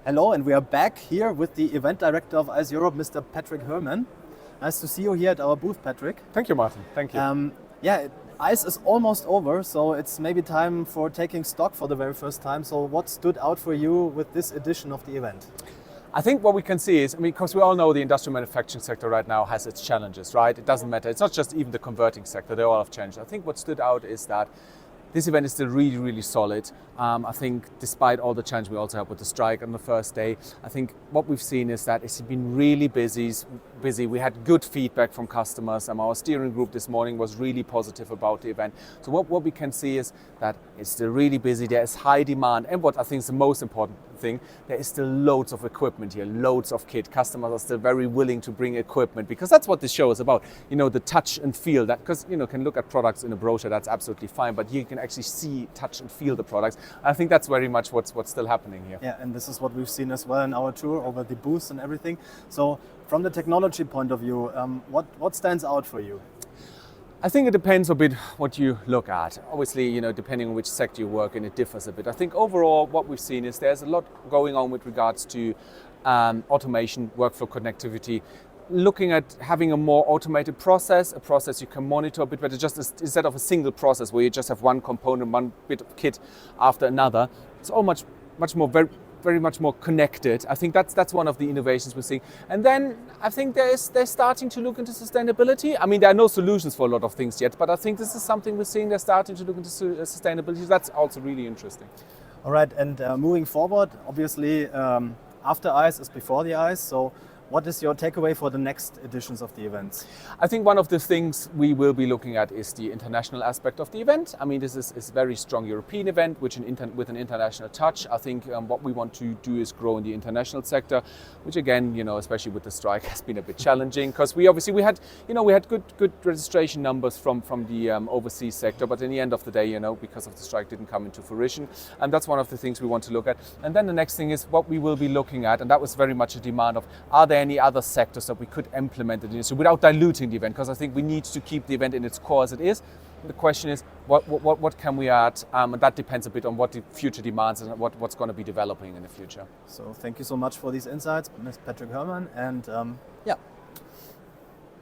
Hello, and we are back here with the event director of ICE Europe, Mr. Patrick Herman. Nice to see you here at our booth, Patrick. Thank you, Martin. Thank you. ICE is almost over, so it's maybe time for taking stock for the very first time. So what stood out for you with this edition of the event? I think what we can see is, because we all know the industrial manufacturing sector right now has its challenges, right? It doesn't matter. It's not just even the converting sector. They all have changed. I think what stood out is that this event is still really, really solid. I think despite all the challenge we also have with the strike on the first day, I think what we've seen is that it's been really busy. We had good feedback from customers. Our steering group this morning was really positive about the event. So what we can see is that it's still really busy. There is high demand. And what I think is the most important thing, there is still loads of equipment here, loads of kit. Customers are still very willing to bring equipment because that's what this show is about. You know, the touch and feel that, because you can look at products in a brochure, that's absolutely fine, but you can actually see, touch and feel the products. I think that's very much what's still happening here. Yeah, and this is what we've seen as well in our tour over the booths and everything. So from the technology point of view, what stands out for you? I think it depends a bit what you look at. Obviously, depending on which sector you work in, it differs a bit. I think overall what we've seen is there's a lot going on with regards to automation, workflow connectivity, looking at having a more automated process, a process you can monitor a bit better, just instead of a single process where you just have one component, one bit of kit after another. It's all much more, very much more connected. I think that's one of the innovations we're seeing. And then I think they're starting to look into sustainability. I mean, there are no solutions for a lot of things yet, but I think this is something we're seeing. They're starting to look into sustainability. That's also really interesting. All right, and moving forward, obviously, after ICE is before the ICE. So what is your takeaway for the next editions of the events? I think one of the things we will be looking at is the international aspect of the event. I mean, this is a very strong European event with an international touch. I think what we want to do is grow in the international sector, which again, especially with the strike, has been a bit challenging because we had good registration numbers from the overseas sector, but in the end of the day, because of the strike, didn't come into fruition. And that's one of the things we want to look at. And then the next thing is what we will be looking at, and that was very much a demand of, are there any other sectors that we could implement it in, so without diluting the event, because I think we need to keep the event in its core as it is. The question is, what can we add? And that depends a bit on what the future demands and what's going to be developing in the future. So thank you so much for these insights, Ms. Patrick Herman, and